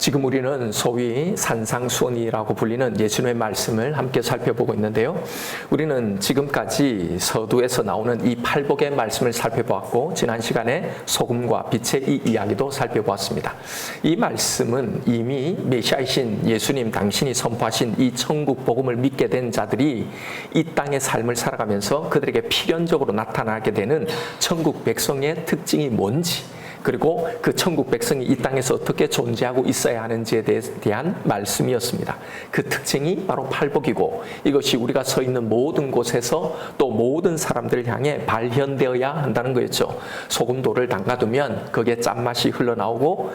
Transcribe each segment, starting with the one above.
지금 우리는 소위 산상수훈이라고 불리는 예수님의 말씀을 함께 살펴보고 있는데요. 우리는 지금까지 서두에서 나오는 이 팔복의 말씀을 살펴보았고, 지난 시간에 소금과 빛의 이 이야기도 살펴보았습니다. 이 말씀은 이미 메시아이신 예수님 당신이 선포하신 이 천국 복음을 믿게 된 자들이 이 땅의 삶을 살아가면서 그들에게 필연적으로 나타나게 되는 천국 백성의 특징이 뭔지, 그리고 그 천국 백성이 이 땅에서 어떻게 존재하고 있어야 하는지에 대한 말씀이었습니다. 그 특징이 바로 팔복이고, 이것이 우리가 서 있는 모든 곳에서 또 모든 사람들을 향해 발현되어야 한다는 거였죠. 소금돌을 담가두면 거기에 짠맛이 흘러나오고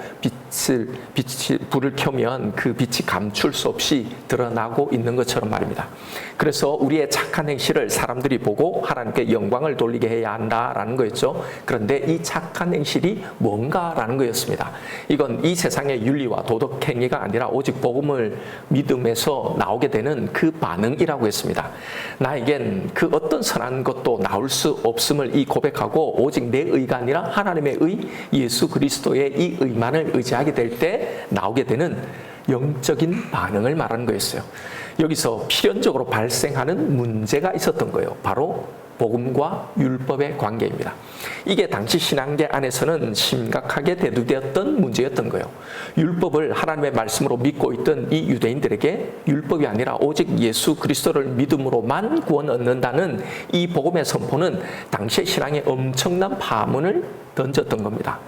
불을 켜면 그 빛이 감출 수 없이 드러나고 있는 것처럼 말입니다. 그래서 우리의 착한 행실을 사람들이 보고 하나님께 영광을 돌리게 해야 한다라는 거였죠. 그런데 이 착한 행실이 뭔가라는 거였습니다. 이건 이 세상의 윤리와 도덕 행위가 아니라 오직 복음을 믿음에서 나오게 되는 그 반응이라고 했습니다. 나에겐 그 어떤 선한 것도 나올 수 없음을 이 고백하고 오직 내 의가 아니라 하나님의 의, 예수 그리스도의 이 의만을 의지하게 될 때 나오게 되는 영적인 반응을 말하는 거였어요. 여기서 필연적으로 발생하는 문제가 있었던 거예요. 바로 복음과 율법의 관계입니다. 이게 당시 신앙계 안에서는 심각하게 대두되었던 문제였던 거예요. 율법을 하나님의 말씀으로 믿고 있던 이 유대인들에게 율법이 아니라 오직 예수 그리스도를 믿음으로만 구원 얻는다는 이 복음의 선포는 당시의 신앙에 엄청난 파문을 던졌던 겁니다.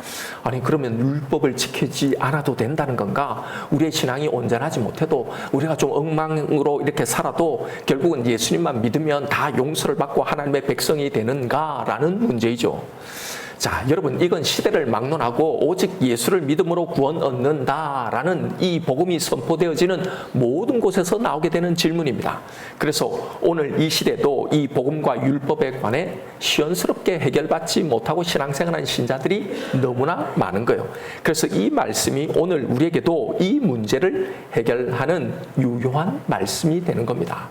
아니, 그러면 율법을 지키지 않아도 된다는 건가? 우리의 신앙이 온전하지 못해도, 우리가 좀 엉망으로 이렇게 살아도 결국은 예수님만 믿으면 다 용서를 받고 하나님의 백성이 되는가라는 문제이죠. 자, 여러분, 이건 시대를 막론하고 오직 예수를 믿음으로 구원 얻는다라는 이 복음이 선포되어지는 모든 곳에서 나오게 되는 질문입니다. 그래서 오늘 이 시대도 이 복음과 율법에 관해 시원스럽게 해결받지 못하고 신앙생활하는 신자들이 너무나 많은 거예요. 그래서 이 말씀이 오늘 우리에게도 이 문제를 해결하는 유효한 말씀이 되는 겁니다.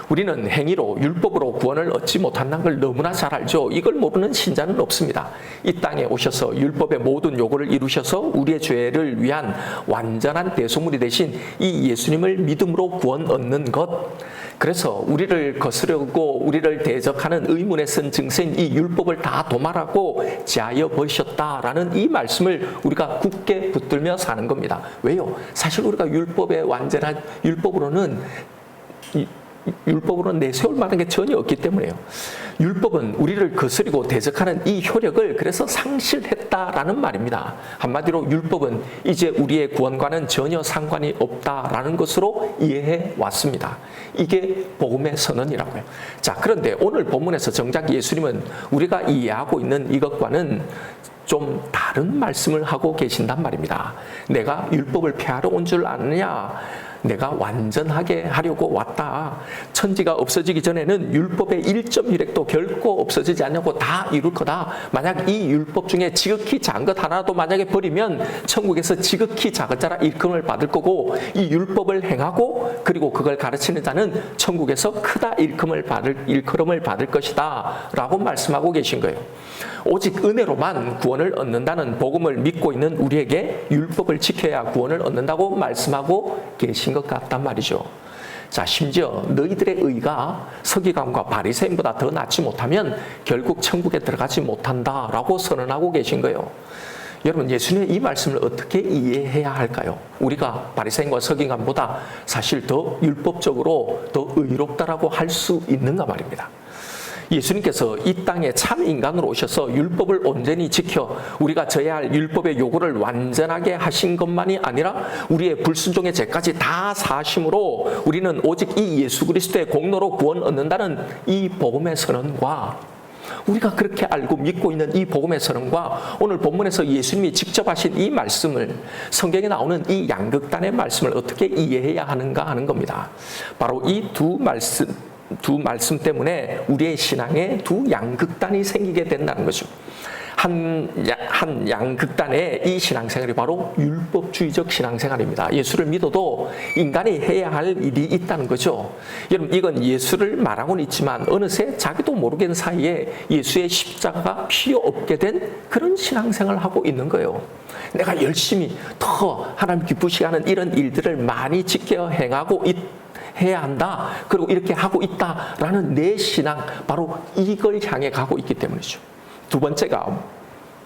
우리는 행위로 율법으로 구원을 얻지 못한다는 걸 너무나 잘 알죠. 이걸 모르는 신자는 없습니다. 이 땅에 오셔서 율법의 모든 요구를 이루셔서 우리의 죄를 위한 완전한 대속물이 되신 이 예수님을 믿음으로 구원 얻는 것, 그래서 우리를 거스르고 우리를 대적하는 의문에 쓴 증세인 이 율법을 다 도말하고 제하여 버리셨다라는 이 말씀을 우리가 굳게 붙들며 사는 겁니다. 왜요? 사실 우리가 율법의 완전한 율법으로는 내세울 만한 게 전혀 없기 때문에요. 율법은 우리를 거스리고 대적하는 이 효력을 그래서 상실했다라는 말입니다. 한마디로 율법은 이제 우리의 구원과는 전혀 상관이 없다라는 것으로 이해해 왔습니다. 이게 복음의 선언이라고요. 자, 그런데 오늘 본문에서 정작 예수님은 우리가 이해하고 있는 이것과는 좀 다른 말씀을 하고 계신단 말입니다. 내가 율법을 폐하러 온 줄 아느냐? 내가 완전하게 하려고 왔다. 천지가 없어지기 전에는 율법의 1.1획도 결코 없어지지 않냐고 다 이룰 거다. 만약 이 율법 중에 지극히 작은 것 하나도 만약에 버리면 천국에서 지극히 작은 자라 일컬음을 받을 거고, 이 율법을 행하고 그리고 그걸 가르치는 자는 천국에서 크다 일컬음을 받을 것이다 라고 말씀하고 계신 거예요. 오직 은혜로만 구원을 얻는다는 복음을 믿고 있는 우리에게 율법을 지켜야 구원을 얻는다고 말씀하고 계신 것 같단 말이죠. 자, 심지어 너희들의 의가 서기관과 바리새인보다 더 낫지 못하면 결국 천국에 들어가지 못한다라고 선언하고 계신 거예요. 여러분, 예수님의 이 말씀을 어떻게 이해해야 할까요? 우리가 바리새인과 서기관보다 사실 더 율법적으로 더 의롭다라고 할 수 있는가 말입니다. 예수님께서 이 땅에 참 인간으로 오셔서 율법을 온전히 지켜 우리가 져야 할 율법의 요구를 완전하게 하신 것만이 아니라 우리의 불순종의 죄까지 다 사하심으로 우리는 오직 이 예수 그리스도의 공로로 구원 얻는다는 이 복음의 선언과, 우리가 그렇게 알고 믿고 있는 이 복음의 선언과 오늘 본문에서 예수님이 직접 하신 이 말씀을, 성경에 나오는 이 양극단의 말씀을 어떻게 이해해야 하는가 하는 겁니다. 바로 이 두 말씀 때문에 우리의 신앙에 두 양극단이 생기게 된다는 거죠. 한 양극단의 이 신앙생활이 바로 율법주의적 신앙생활입니다. 예수를 믿어도 인간이 해야 할 일이 있다는 거죠. 여러분, 이건 예수를 말하고는 있지만 어느새 자기도 모르는 사이에 예수의 십자가가 필요 없게 된 그런 신앙생활을 하고 있는 거예요. 내가 열심히 더 하나님 기쁘시게 하는 이런 일들을 많이 지켜 행하고 해야 한다. 그리고 이렇게 하고 있다라는 내 신앙, 바로 이걸 향해 가고 있기 때문이죠. 두 번째가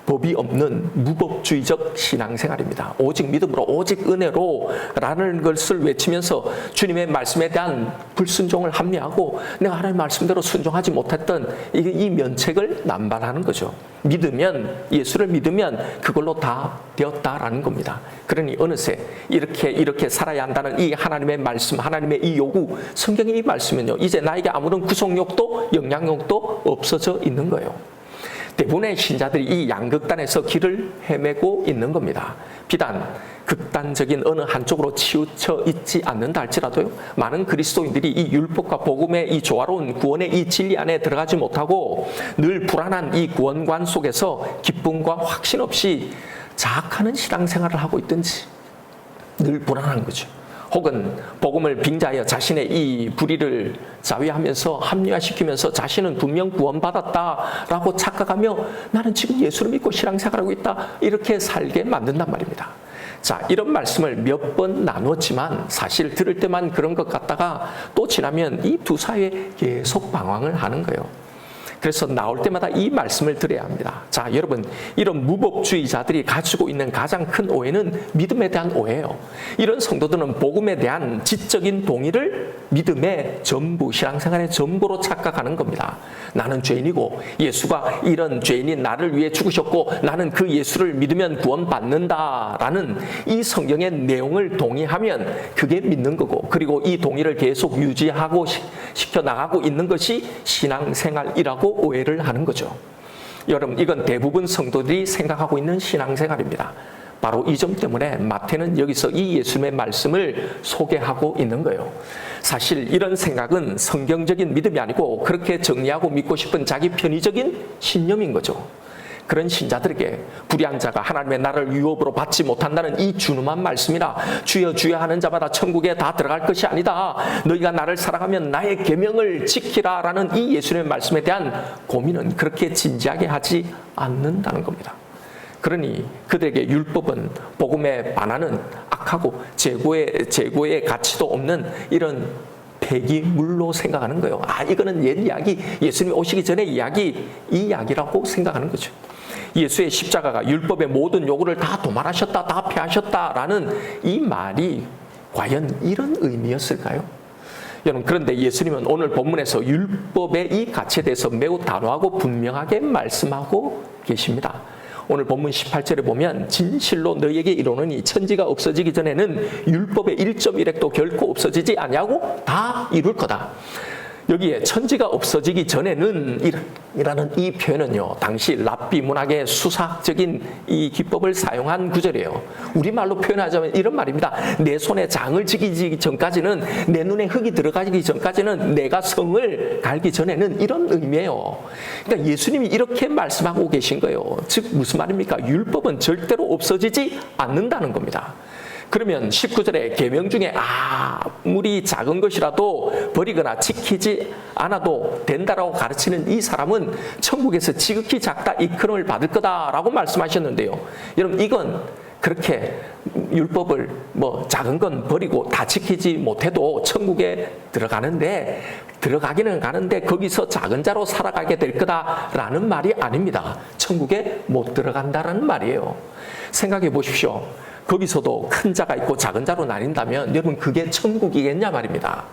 법이 없는 무법주의적 신앙생활입니다. 오직 믿음으로, 오직 은혜로 라는 것을 외치면서 주님의 말씀에 대한 불순종을 합리하고 내가 하나님의 말씀대로 순종하지 못했던 이 면책을 남발하는 거죠. 믿으면, 예수를 믿으면 그걸로 다 되었다라는 겁니다. 그러니 어느새 이렇게 살아야 한다는 이 하나님의 말씀, 하나님의 이 요구, 성경의 이 말씀은요, 이제 나에게 아무런 구속력도 영향력도 없어져 있는 거예요. 대부분의 신자들이 이 양극단에서 길을 헤매고 있는 겁니다. 비단 극단적인 어느 한쪽으로 치우쳐 있지 않는다 할지라도요, 많은 그리스도인들이 이 율법과 복음의 이 조화로운 구원의 이 진리 안에 들어가지 못하고 늘 불안한 이 구원관 속에서 기쁨과 확신 없이 자학하는 신앙생활을 하고 있든지 늘 불안한 거죠. 혹은 복음을 빙자하여 자신의 이 불의를 자위하면서 합리화시키면서 자신은 분명 구원받았다라고 착각하며 나는 지금 예수를 믿고 신앙생활하고 있다, 이렇게 살게 만든단 말입니다. 자, 이런 말씀을 몇 번 나눴지만 사실 들을 때만 그런 것 같다가 또 지나면 이 두 사이에 계속 방황을 하는 거예요. 그래서 나올 때마다 이 말씀을 드려야 합니다. 자, 여러분, 이런 무법주의자들이 가지고 있는 가장 큰 오해는 믿음에 대한 오해예요. 이런 성도들은 복음에 대한 지적인 동의를 믿음의 전부, 신앙생활의 전부로 착각하는 겁니다. 나는 죄인이고 예수가 이런 죄인인 나를 위해 죽으셨고 나는 그 예수를 믿으면 구원받는다라는 이 성경의 내용을 동의하면 그게 믿는 거고, 그리고 이 동의를 계속 유지하고 시켜나가고 있는 것이 신앙생활이라고 오해를 하는 거죠. 여러분, 이건 대부분 성도들이 생각하고 있는 신앙생활입니다. 바로 이 점 때문에 마태는 여기서 이 예수님의 말씀을 소개하고 있는 거예요. 사실 이런 생각은 성경적인 믿음이 아니고 그렇게 정리하고 믿고 싶은 자기 편의적인 신념인 거죠. 그런 신자들에게 불의한 자가 하나님의 나라를 유업으로 받지 못한다는 이 준엄한 말씀이라 주여 주여 하는 자마다 천국에 다 들어갈 것이 아니다. 너희가 나를 사랑하면 나의 계명을 지키라 라는 이 예수님의 말씀에 대한 고민은 그렇게 진지하게 하지 않는다는 겁니다. 그러니 그들에게 율법은 복음에 반하는 악하고 재고의 가치도 없는 이런 폐기물로 생각하는 거예요. 아, 이거는 옛 이야기, 예수님이 오시기 전의 이야기, 이 이야기라고 생각하는 거죠. 예수의 십자가가 율법의 모든 요구를 다 도말하셨다, 다 폐하셨다라는 이 말이 과연 이런 의미였을까요? 여러분, 그런데 예수님은 오늘 본문에서 율법의 이 가치에 대해서 매우 단호하고 분명하게 말씀하고 계십니다. 오늘 본문 18절에 보면 진실로 너희에게 이르노니 천지가 없어지기 전에는 율법의 1.1획도 결코 없어지지 아니하고 다 이룰 거다. 여기에 천지가 없어지기 전에는 이라는 이 표현은요, 당시 랍비 문학의 수사학적인 이 기법을 사용한 구절이에요. 우리말로 표현하자면 이런 말입니다. 내 손에 장을 지기 전까지는, 내 눈에 흙이 들어가기 전까지는, 내가 성을 갈기 전에는, 이런 의미예요. 그러니까 예수님이 이렇게 말씀하고 계신 거예요. 즉 무슨 말입니까? 율법은 절대로 없어지지 않는다는 겁니다. 그러면 19절에 계명 중에 아무리 작은 것이라도 버리거나 지키지 않아도 된다라고 가르치는 이 사람은 천국에서 지극히 작다 이크럼을 받을 거다라고 말씀하셨는데요. 여러분, 이건 그렇게 율법을 작은 건 버리고 다 지키지 못해도 천국에 들어가기는 가는데 거기서 작은 자로 살아가게 될 거다라는 말이 아닙니다. 천국에 못 들어간다라는 말이에요. 생각해 보십시오. 거기서도 큰 자가 있고 작은 자로 나뉜다면 여러분, 그게 천국이겠냐 말입니다.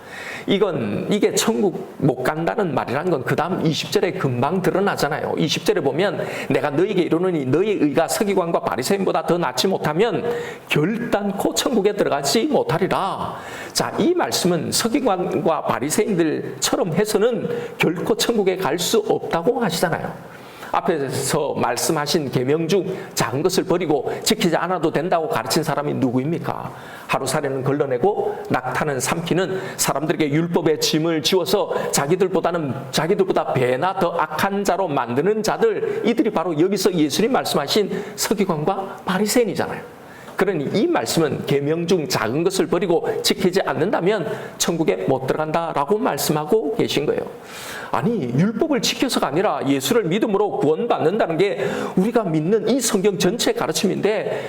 이게 천국 못 간다는 말이라는 건 그 다음 20절에 금방 드러나잖아요. 20절에 보면 내가 너희에게 이르노니 너희의 의가 서기관과 바리새인보다 더 낫지 못하면 결단코 천국에 들어가지 못하리라. 자, 이 말씀은 서기관과 바리새인들처럼 해서는 결코 천국에 갈 수 없다고 하시잖아요. 앞에서 말씀하신 계명 중 작은 것을 버리고 지키지 않아도 된다고 가르친 사람이 누구입니까? 하루살이는 걸러내고 낙타는 삼키는, 사람들에게 율법의 짐을 지워서 자기들보다 배나 더 악한 자로 만드는 자들, 이들이 바로 여기서 예수님 말씀하신 서기관과 바리새인이잖아요. 그러니 이 말씀은 계명 중 작은 것을 버리고 지키지 않는다면 천국에 못 들어간다라고 말씀하고 계신 거예요. 아니, 율법을 지켜서가 아니라 예수를 믿음으로 구원받는다는 게 우리가 믿는 이 성경 전체 가르침인데,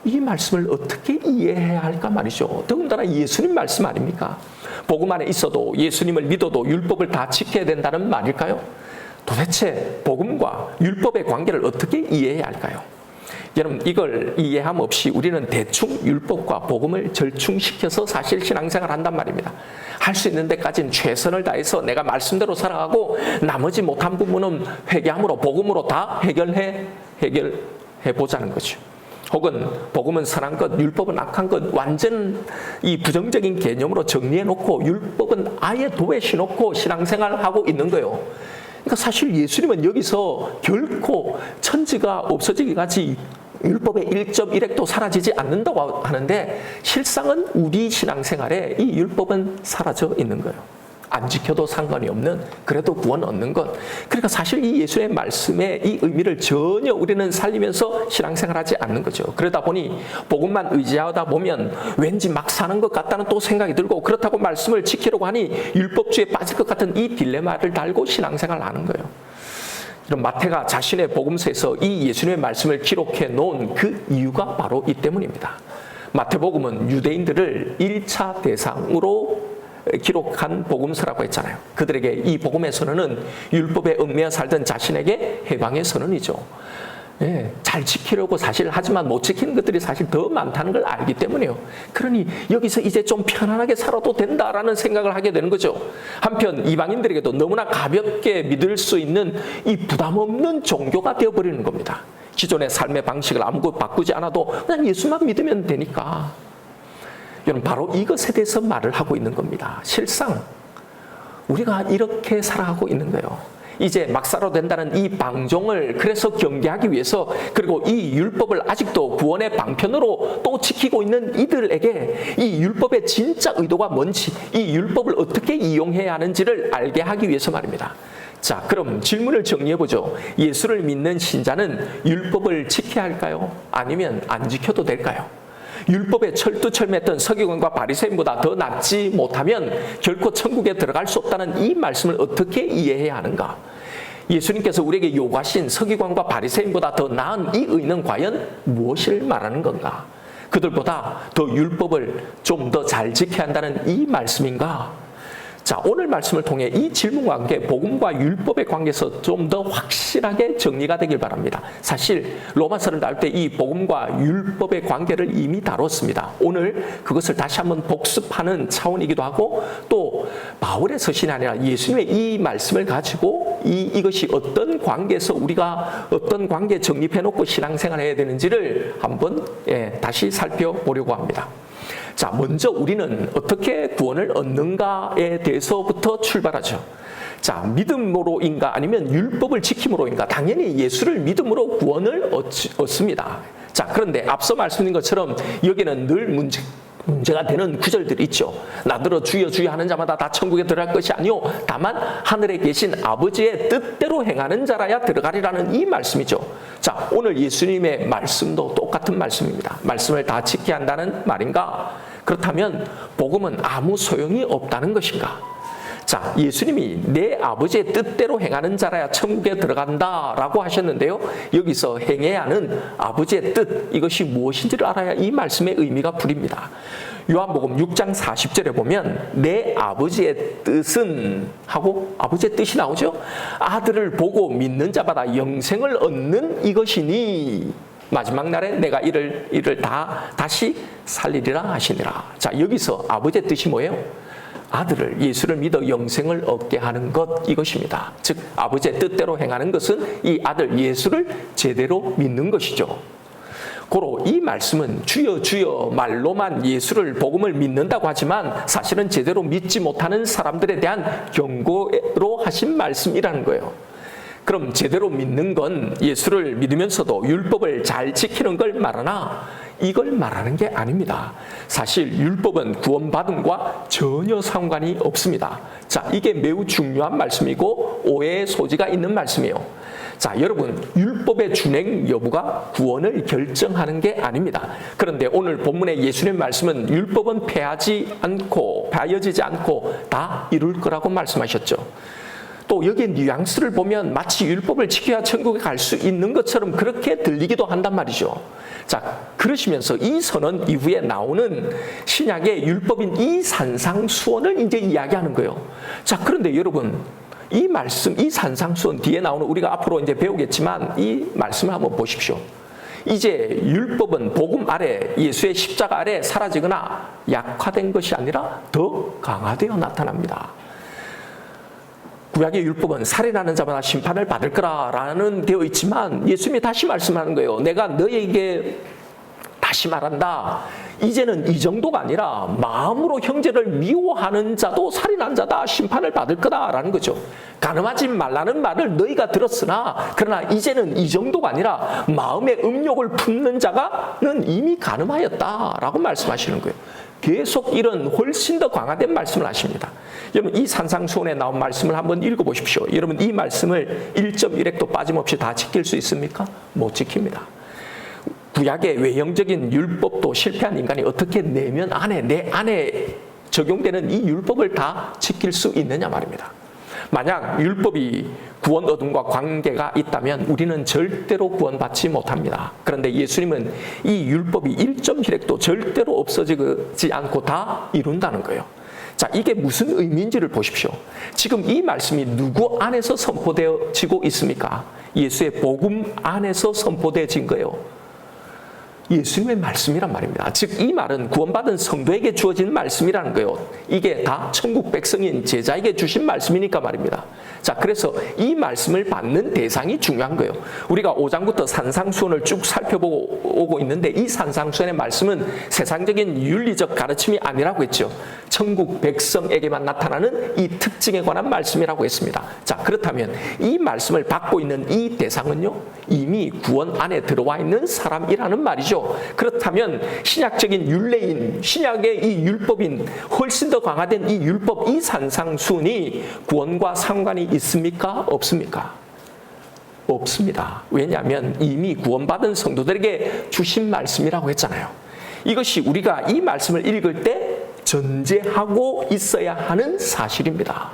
이 말씀을 어떻게 이해해야 할까 말이죠. 더군다나 예수님 말씀 아닙니까? 복음 안에 있어도 예수님을 믿어도 율법을 다 지켜야 된다는 말일까요? 도대체 복음과 율법의 관계를 어떻게 이해해야 할까요? 여러분, 이걸 이해함 없이 우리는 대충 율법과 복음을 절충시켜서 사실 신앙생활을 한단 말입니다. 할 수 있는 데까지는 최선을 다해서 내가 말씀대로 살아가고 나머지 못한 부분은 회개함으로, 복음으로 다 해결해 보자는 거죠. 혹은 복음은 선한 것, 율법은 악한 것, 완전 이 부정적인 개념으로 정리해 놓고 율법은 아예 도외시 놓고 신앙생활하고 있는 거예요. 그러니까 사실 예수님은 여기서 결코 천지가 없어지기까지 율법의 1.1획도 사라지지 않는다고 하는데, 실상은 우리 신앙생활에 이 율법은 사라져 있는 거예요. 안 지켜도 상관이 없는, 그래도 구원 얻는 것. 그러니까 사실 이 예수의 말씀의 이 의미를 전혀 우리는 살리면서 신앙생활하지 않는 거죠. 그러다 보니 복음만 의지하다 보면 왠지 막 사는 것 같다는 또 생각이 들고, 그렇다고 말씀을 지키려고 하니 율법주의에 빠질 것 같은 이 딜레마를 달고 신앙생활을 하는 거예요. 이런 마태가 자신의 복음서에서 이 예수님의 말씀을 기록해 놓은 그 이유가 바로 이 때문입니다. 마태복음은 유대인들을 1차 대상으로 기록한 복음서라고 했잖아요. 그들에게 이 복음의 선언은 율법에 얽매여 살던 자신에게 해방의 선언이죠. 예, 잘 지키려고 사실 하지만 못 지키는 것들이 사실 더 많다는 걸 알기 때문에요. 그러니 여기서 이제 좀 편안하게 살아도 된다라는 생각을 하게 되는 거죠. 한편 이방인들에게도 너무나 가볍게 믿을 수 있는 이 부담 없는 종교가 되어버리는 겁니다. 기존의 삶의 방식을 아무것도 바꾸지 않아도 그냥 예수만 믿으면 되니까. 여러분, 바로 이것에 대해서 말을 하고 있는 겁니다. 실상 우리가 이렇게 살아가고 있는 거예요. 이제 막 살아도 된다는 이 방종을 그래서 경계하기 위해서, 그리고 이 율법을 아직도 구원의 방편으로 또 지키고 있는 이들에게 이 율법의 진짜 의도가 뭔지, 이 율법을 어떻게 이용해야 하는지를 알게 하기 위해서 말입니다. 자, 그럼 질문을 정리해보죠. 예수를 믿는 신자는 율법을 지켜야 할까요? 아니면 안 지켜도 될까요? 율법에 철두철미했던 서기관과 바리새인보다 더 낫지 못하면 결코 천국에 들어갈 수 없다는 이 말씀을 어떻게 이해해야 하는가? 예수님께서 우리에게 요구하신 서기관과 바리새인보다 더 나은 이 의는 과연 무엇을 말하는 건가? 그들보다 더 율법을 좀 더 잘 지켜야 한다는 이 말씀인가? 자, 오늘 말씀을 통해 이 질문과 함께 복음과 율법의 관계에서 좀 더 확실하게 정리가 되길 바랍니다. 사실 로마서를 다룰 때 이 복음과 율법의 관계를 이미 다뤘습니다. 오늘 그것을 다시 한번 복습하는 차원이기도 하고, 또 바울의 서신이 아니라 예수님의 이 말씀을 가지고 이것이 어떤 관계에서 우리가 어떤 관계에 정립해놓고 신앙생활을 해야 되는지를 한번 다시 살펴보려고 합니다. 자, 먼저 우리는 어떻게 구원을 얻는가에 대해서부터 출발하죠. 자, 믿음으로인가 아니면 율법을 지킴으로인가? 당연히 예수를 믿음으로 구원을 얻습니다. 자, 그런데 앞서 말씀드린 것처럼 여기는 늘 문제가 되는 구절들이 있죠. 나더러 주여 주여 하는 자마다 다 천국에 들어갈 것이 아니요 다만 하늘에 계신 아버지의 뜻대로 행하는 자라야 들어가리라는 이 말씀이죠. 자, 오늘 예수님의 말씀도 똑같은 말씀입니다. 말씀을 다 지켜야 한다는 말인가? 그렇다면 복음은 아무 소용이 없다는 것인가? 자, 예수님이 내 아버지의 뜻대로 행하는 자라야 천국에 들어간다라고 하셨는데요. 여기서 행해야 하는 아버지의 뜻, 이것이 무엇인지를 알아야 이 말씀의 의미가 풀립니다. 요한복음 6장 40절에 보면 내 아버지의 뜻은 하고 아버지의 뜻이 나오죠. 아들을 보고 믿는 자마다 영생을 얻는 이것이니 마지막 날에 내가 이를 다시 살리리라 하시니라. 자, 여기서 아버지의 뜻이 뭐예요? 아들을, 예수를 믿어 영생을 얻게 하는 것, 이것입니다. 즉 아버지의 뜻대로 행하는 것은 이 아들 예수를 제대로 믿는 것이죠. 고로 이 말씀은 주여 주여 말로만 예수를 복음을 믿는다고 하지만 사실은 제대로 믿지 못하는 사람들에 대한 경고로 하신 말씀이라는 거예요. 그럼 제대로 믿는 건 예수를 믿으면서도 율법을 잘 지키는 걸 말하나 이걸 말하는 게 아닙니다. 사실 율법은 구원받음과 전혀 상관이 없습니다. 자, 이게 매우 중요한 말씀이고 오해의 소지가 있는 말씀이에요. 자, 여러분, 율법의 준행 여부가 구원을 결정하는 게 아닙니다. 그런데 오늘 본문의 예수님의 말씀은 율법은 폐하여지지 않고 다 이룰 거라고 말씀하셨죠. 또 여기에 뉘앙스를 보면 마치 율법을 지켜야 천국에 갈 수 있는 것처럼 그렇게 들리기도 한단 말이죠. 자, 그러시면서 이 선언 이후에 나오는 신약의 율법인 이 산상수원을 이제 이야기하는 거예요. 자, 그런데 여러분, 이 말씀, 이 산상수원 뒤에 나오는 우리가 앞으로 이제 배우겠지만 이 말씀을 한번 보십시오. 이제 율법은 복음 아래, 예수의 십자가 아래 사라지거나 약화된 것이 아니라 더 강화되어 나타납니다. 구약의 율법은 살인하는 자마다 심판을 받을 거라는 되어 있지만 예수님이 다시 말씀하는 거예요. 내가 너에게 다시 말한다. 이제는 이 정도가 아니라 마음으로 형제를 미워하는 자도 살인한 자다 심판을 받을 거다라는 거죠. 간음하지 말라는 말을 너희가 들었으나 그러나 이제는 이 정도가 아니라 마음의 음욕을 품는 자가는 이미 간음하였다라고 말씀하시는 거예요. 계속 이런 훨씬 더 강화된 말씀을 하십니다. 여러분, 이 산상수훈에 나온 말씀을 한번 읽어보십시오. 여러분, 이 말씀을 1.1획도 빠짐없이 다 지킬 수 있습니까? 못 지킵니다. 구약의 외형적인 율법도 실패한 인간이 어떻게 내면 안에, 내 안에 적용되는 이 율법을 다 지킬 수 있느냐 말입니다. 만약 율법이 구원 얻음과 관계가 있다면 우리는 절대로 구원받지 못합니다. 그런데 예수님은 이 율법이 1.1획도 절대로 없어지지 않고 다 이룬다는 거예요. 자, 이게 무슨 의미인지를 보십시오. 지금 이 말씀이 누구 안에서 선포되어지고 있습니까? 예수의 복음 안에서 선포되어진 거예요. 예수님의 말씀이란 말입니다. 즉, 이 말은 구원받은 성도에게 주어진 말씀이라는 거예요. 이게 다 천국 백성인 제자에게 주신 말씀이니까 말입니다. 자, 그래서 이 말씀을 받는 대상이 중요한 거예요. 우리가 5장부터 산상수훈을 쭉 살펴보고 오고 있는데 이 산상수훈의 말씀은 세상적인 윤리적 가르침이 아니라고 했죠. 천국 백성에게만 나타나는 이 특징에 관한 말씀이라고 했습니다. 자, 그렇다면 이 말씀을 받고 있는 이 대상은요, 이미 구원 안에 들어와 있는 사람이라는 말이죠. 그렇다면 신약적인 율례인, 신약의 이 율법인, 훨씬 더 강화된 이 율법, 이 산상수훈이 구원과 상관이 있습니까? 없습니까? 없습니다. 왜냐하면 이미 구원받은 성도들에게 주신 말씀이라고 했잖아요. 이것이 우리가 이 말씀을 읽을 때 전제하고 있어야 하는 사실입니다.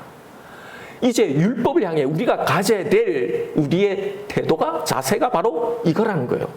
이제 율법을 향해 우리가 가져야 될 우리의 태도가, 자세가 바로 이거라는 거예요.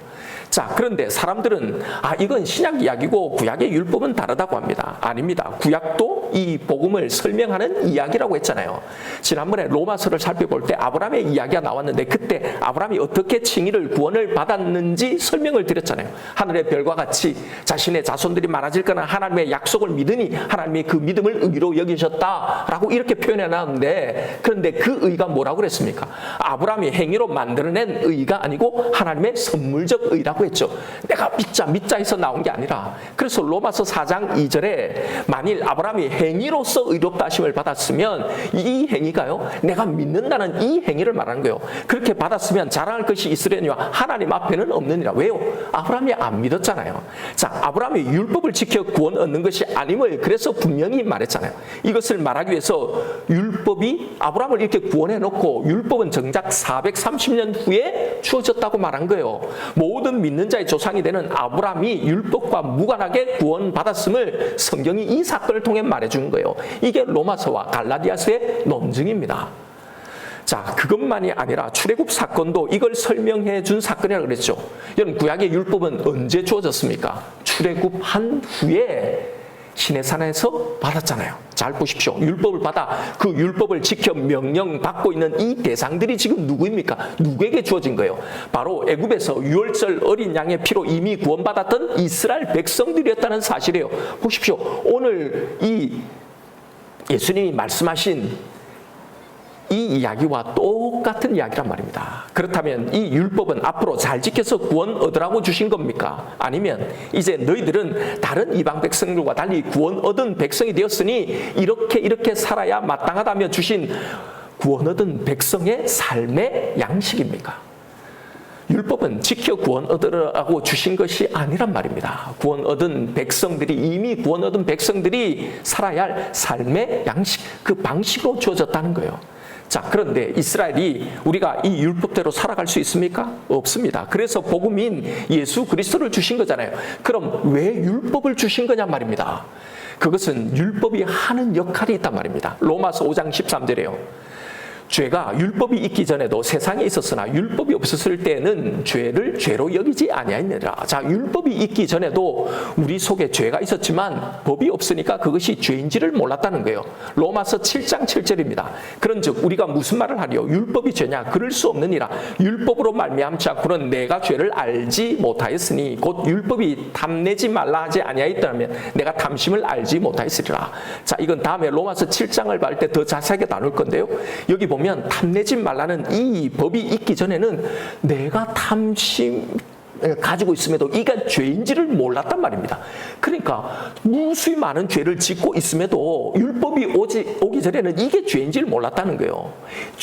자, 그런데 사람들은 이건 신약 이야기고 구약의 율법은 다르다고 합니다. 아닙니다. 구약도 이 복음을 설명하는 이야기라고 했잖아요. 지난번에 로마서를 살펴볼 때 아브라함의 이야기가 나왔는데 그때 아브라함이 어떻게 칭의를, 구원을 받았는지 설명을 드렸잖아요. 하늘의 별과 같이 자신의 자손들이 많아질 거나 하나님의 약속을 믿으니 하나님이 그 믿음을 의로 여기셨다라고 이렇게 표현해 놨는데, 그런데 그 의가 뭐라고 그랬습니까? 아브라함이 행위로 만들어낸 의가 아니고 하나님의 선물적 의라고 했죠. 내가 믿자에서 나온 게 아니라. 그래서 로마서 4장 2절에 만일 아브라함이 행위로서 의롭다 하심을 받았으면 이 행위가요, 내가 믿는다는 이 행위를 말하는 거예요. 그렇게 받았으면 자랑할 것이 있으려니와 하나님 앞에는 없느니라. 왜요? 아브라함이 안 믿었잖아요. 자, 아브라함이 율법을 지켜 구원 얻는 것이 아님을 그래서 분명히 말했잖아요. 이것을 말하기 위해서 율법이 아브라함을 이렇게 구원해 놓고 율법은 정작 430년 후에 주어졌다고 말한 거예요. 모든 믿는 자의 조상이 되는 아브라함이 율법과 무관하게 구원받았음을 성경이 이 사건을 통해 말해준 거예요. 이게 로마서와 갈라디아서의 논증입니다. 자, 그것만이 아니라 출애굽 사건도 이걸 설명해 준 사건이라고 그랬죠. 여러분, 구약의 율법은 언제 주어졌습니까? 출애굽한 후에 시내산에서 받았잖아요. 잘 보십시오. 율법을 받아 그 율법을 지켜 명령받고 있는 이 대상들이 지금 누구입니까? 누구에게 주어진 거예요? 바로 애굽에서 유월절 어린 양의 피로 이미 구원받았던 이스라엘 백성들이었다는 사실이에요. 보십시오. 오늘 이 예수님이 말씀하신 이 이야기와 똑같은 이야기란 말입니다. 그렇다면 이 율법은 앞으로 잘 지켜서 구원 얻으라고 주신 겁니까? 아니면 이제 너희들은 다른 이방 백성들과 달리 구원 얻은 백성이 되었으니 이렇게 살아야 마땅하다며 주신 구원 얻은 백성의 삶의 양식입니까? 율법은 지켜 구원 얻으라고 주신 것이 아니란 말입니다. 이미 구원 얻은 백성들이 살아야 할 삶의 양식, 그 방식으로 주어졌다는 거예요. 자, 그런데 이스라엘이 우리가 이 율법대로 살아갈 수 있습니까? 없습니다. 그래서 복음인 예수 그리스도를 주신 거잖아요. 그럼 왜 율법을 주신 거냐 말입니다. 그것은 율법이 하는 역할이 있단 말입니다. 로마서 5장 13절에요. 죄가 율법이 있기 전에도 세상에 있었으나 율법이 없었을 때는 죄를 죄로 여기지 아니하니라. 자, 율법이 있기 전에도 우리 속에 죄가 있었지만 법이 없으니까 그것이 죄인지를 몰랐다는 거예요. 로마서 7장 7절입니다. 그런즉 우리가 무슨 말을 하리요? 율법이 죄냐? 그럴 수 없느니라. 율법으로 말미암지 않고는 내가 죄를 알지 못하였으니 곧 율법이 탐내지 말라 하지 아니하였다면 내가 탐심을 알지 못하였으리라. 자, 이건 다음에 로마서 7장을 볼 때 더 자세하게 나눌 건데요. 여기 보면 탐내지 말라는 이 법이 있기 전에는 내가 탐심 가지고 있음에도 이가 죄인지를 몰랐단 말입니다. 그러니까 무수히 많은 죄를 짓고 있음에도 율법이 오기 전에는 이게 죄인지를 몰랐다는 거예요.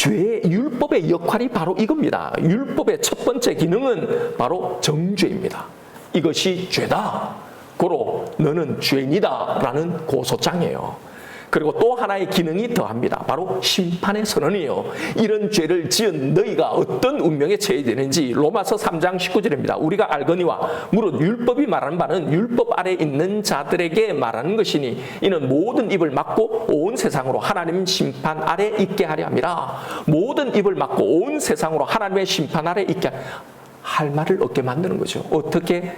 율법의 역할이 바로 이겁니다. 율법의 첫 번째 기능은 바로 정죄입니다. 이것이 죄다. 고로 너는 죄인이다 라는 고소장이에요. 그리고 또 하나의 기능이 더합니다. 바로 심판의 선언이에요. 이런 죄를 지은 너희가 어떤 운명에 처해야 되는지 로마서 3장 19절입니다. 우리가 알거니와 무릇 율법이 말하는 바는 율법 아래 있는 자들에게 말하는 것이니 이는 모든 입을 막고 온 세상으로 하나님 심판 아래 있게 하려 함이라. 모든 입을 막고 온 세상으로 하나님의 심판 아래 있게 할 말을 얻게 만드는 거죠. 어떻게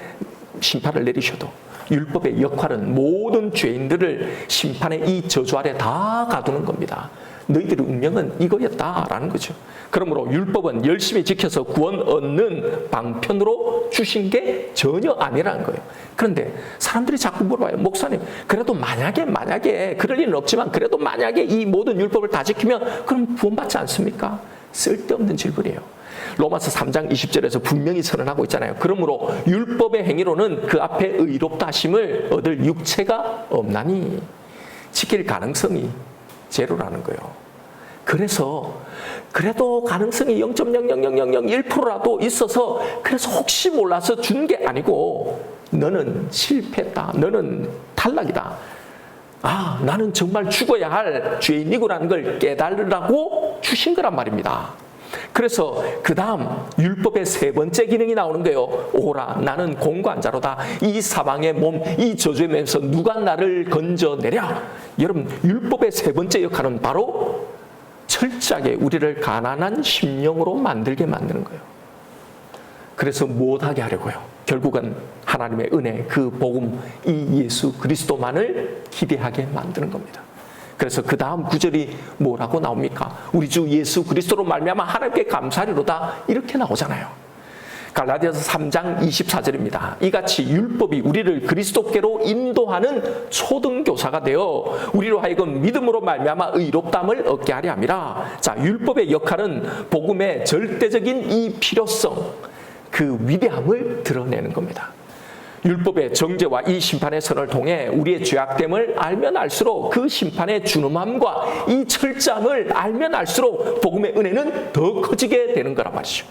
심판을 내리셔도 율법의 역할은 모든 죄인들을 심판의 이 저주 아래 다 가두는 겁니다. 너희들의 운명은 이거였다라는 거죠. 그러므로 율법은 열심히 지켜서 구원 얻는 방편으로 주신 게 전혀 아니라는 거예요. 그런데 사람들이 자꾸 물어봐요. 목사님, 그래도 만약에 그럴 일은 없지만 그래도 만약에 이 모든 율법을 다 지키면 그럼 구원받지 않습니까? 쓸데없는 질문이에요. 로마서 3장 20절에서 분명히 선언하고 있잖아요. 그러므로 율법의 행위로는 그 앞에 의롭다 하심을 얻을 육체가 없나니 지킬 가능성이 제로라는 거예요. 그래서 그래도 가능성이 0.00001%라도 있어서 그래서 혹시 몰라서 준 게 아니고 너는 실패했다. 너는 탈락이다. 아, 나는 정말 죽어야 할 죄인이구라는 걸 깨달으라고 주신 거란 말입니다. 그래서 그 다음 율법의 세 번째 기능이 나오는 거예요. 오라, 나는 공고한 자로다. 이 사방의 몸, 이 저주의 몸에서 누가 나를 건져내랴. 여러분, 율법의 세 번째 역할은 바로 철저하게 우리를 가난한 심령으로 만들게 만드는 거예요. 그래서 못하게 하려고요. 결국은 하나님의 은혜, 그 복음, 이 예수 그리스도만을 기대하게 만드는 겁니다. 그래서 그 다음 구절이 뭐라고 나옵니까? 우리 주 예수 그리스도로 말미암아 하나님께 감사하리로다 이렇게 나오잖아요. 갈라디아서 3장 24절입니다. 이같이 율법이 우리를 그리스도께로 인도하는 초등교사가 되어 우리로 하여금 믿음으로 말미암아 의롭다함을 얻게 하려 함이라. 자, 율법의 역할은 복음의 절대적인 이 필요성, 그 위대함을 드러내는 겁니다. 율법의 정죄와 이 심판의 선을 통해 우리의 죄악됨을 알면 알수록 그 심판의 준엄함과 이 철저함을 알면 알수록 복음의 은혜는 더 커지게 되는 거란 말이죠.